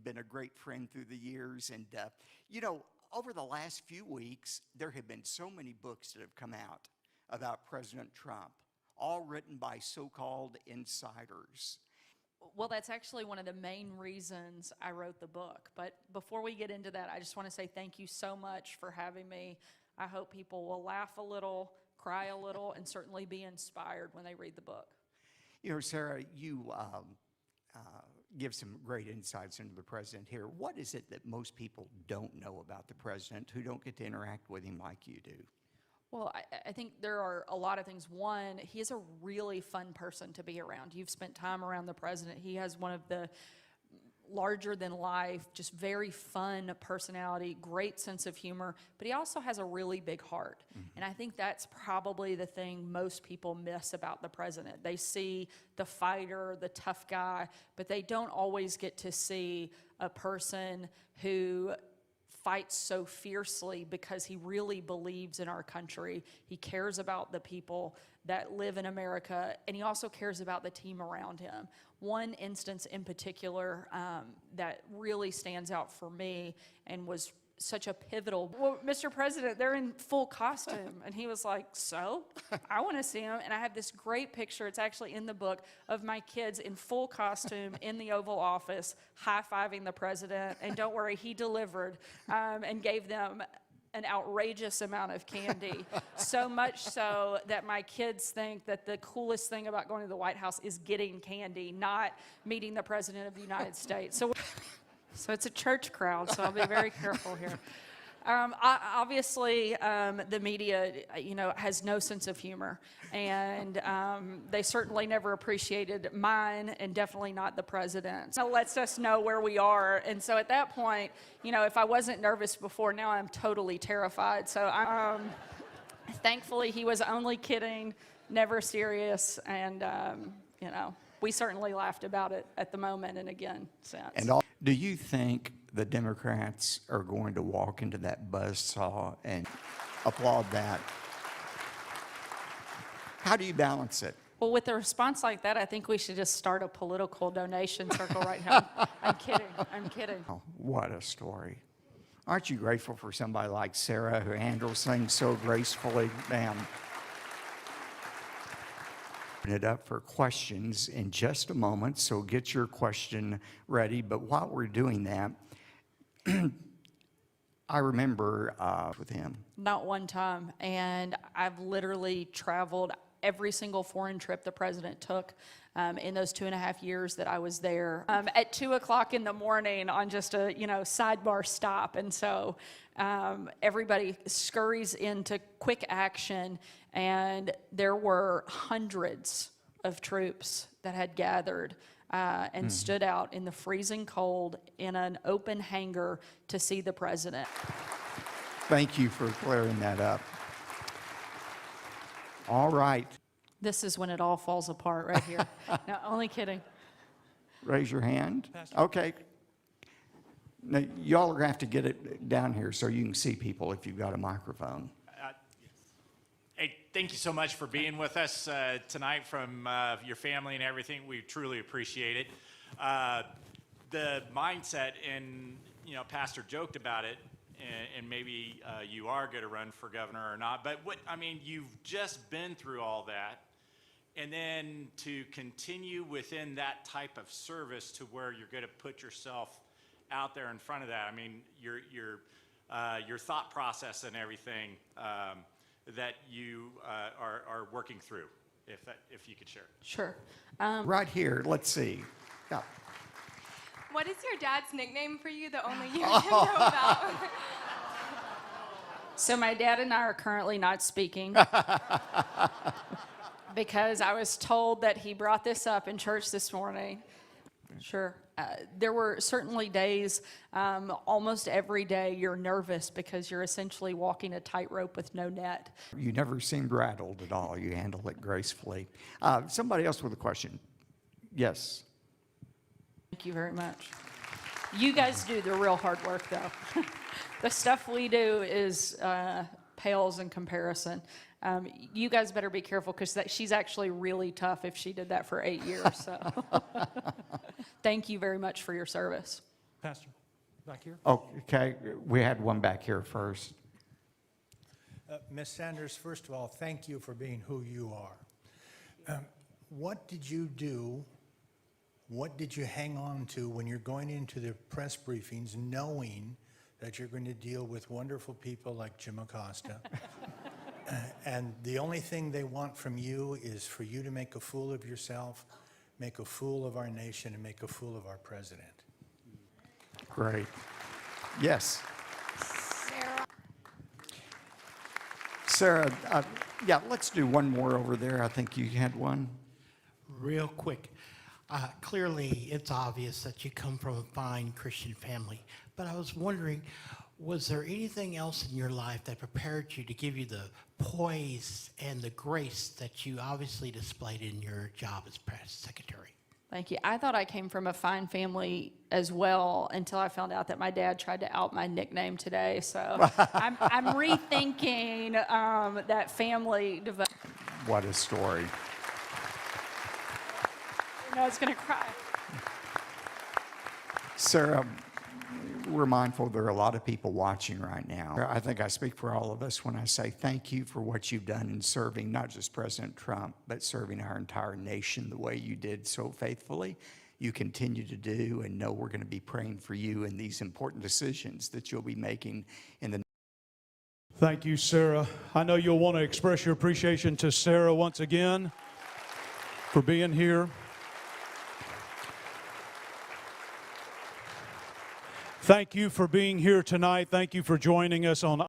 been a great friend through the years. And, over the last few weeks, there have been so many books that have come out about President Trump, all written by so-called insiders. Well, that's actually one of the main reasons I wrote the book. But before we get into that, I just want to say thank you so much for having me. I hope people will laugh a little, cry a little, and certainly be inspired when they read the book. Sarah, you give some great insights into the president here. What is it that most people don't know about the president who don't get to interact with him like you do? Well, I think there are a lot of things. One, he is a really fun person to be around. You've spent time around the president. He has one of the larger than life, just very fun personality, great sense of humor, but he also has a really big heart. Mm-hmm. And I think that's probably the thing most people miss about the president. They see the fighter, the tough guy, but they don't always get to see a person who fights so fiercely because he really believes in our country. He cares about the people that live in America, and he also cares about the team around him. One instance in particular that really stands out for me and was such a pivotal, well, Mr. President, they're in full costume. And he was like, so? I want to see him. And I have this great picture, it's actually in the book, of my kids in full costume in the Oval Office, high-fiving the president. And don't worry, he delivered and gave them an outrageous amount of candy. So much so that my kids think that the coolest thing about going to the White House is getting candy, not meeting the President of the United States. So it's a church crowd, so I'll be very careful here. Obviously, the media, has no sense of humor, and they certainly never appreciated mine, and definitely not the president's. It lets us know where we are, and so at that point, if I wasn't nervous before, now I'm totally terrified. So thankfully, he was only kidding, never serious, and we certainly laughed about it at the moment and again since. Do you think the Democrats are going to walk into that buzzsaw and applaud that? How do you balance it? Well, with a response like that, I think we should just start a political donation circle right now. I'm kidding. Oh, what a story. Aren't you grateful for somebody like Sarah who handles things so gracefully, ma'am? It up for questions in just a moment, so get your question ready. But while we're doing that, I remember with him. Not one time, and I've literally traveled every single foreign trip the president took in those 2.5 years that I was there. At 2 o'clock in the morning on just a sidebar stop, and so everybody scurries into quick action, and there were hundreds of troops that had gathered and stood out in the freezing cold in an open hangar to see the president. Thank you for clearing that up. All right. This is when it all falls apart right here. No, only kidding. Raise your hand. Okay. Now, y'all are going to have to get it down here so you can see people if you've got a microphone. Hey, thank you so much for being with us tonight from your family and everything. We truly appreciate it. The mindset, and Pastor joked about it, and maybe you are going to run for governor or not, but you've just been through all that, and then to continue within that type of service to where you're going to put yourself out there in front of that. Your thought process and everything that you are working through, if you could share. Sure. Right here, let's see. Yeah. What is your dad's nickname for you that only you know about? So my dad and I are currently not speaking because I was told that he brought this up in church this morning. Sure. There were certainly days, almost every day, you're nervous because you're essentially walking a tightrope with no net. You never seemed rattled at all. You handled it gracefully. Somebody else with a question. Yes. Thank you very much. You guys do the real hard work, though. The stuff we do is pales in comparison. You guys better be careful because she's actually really tough if she did that for 8 years. So, thank you very much for your service. Pastor, back here. Okay, we had one back here first. Ms. Sanders, first of all, thank you for being who you are. What did you do, what did you hang on to when you're going into the press briefings knowing that you're going to deal with wonderful people like Jim Acosta? And the only thing they want from you is for you to make a fool of yourself, make a fool of our nation, and make a fool of our president. Great. Yes. Sarah, yeah, let's do one more over there. I think you had one. Real quick. Clearly, it's obvious that you come from a fine Christian family, but I was wondering, was there anything else in your life that prepared you to give you the poise and the grace that you obviously displayed in your job as press secretary? Thank you. I thought I came from a fine family as well until I found out that my dad tried to out my nickname today. So I'm rethinking that family development. What a story. I was going to cry. Sarah, we're mindful there are a lot of people watching right now. I think I speak for all of us when I say thank you for what you've done in serving not just President Trump, but serving our entire nation the way you did so faithfully. You continue to do, and know we're going to be praying for you in these important decisions that you'll be making in the. Thank you, Sarah. I know you'll want to express your appreciation to Sarah once again for being here. Thank you for being here tonight. Thank you for joining us on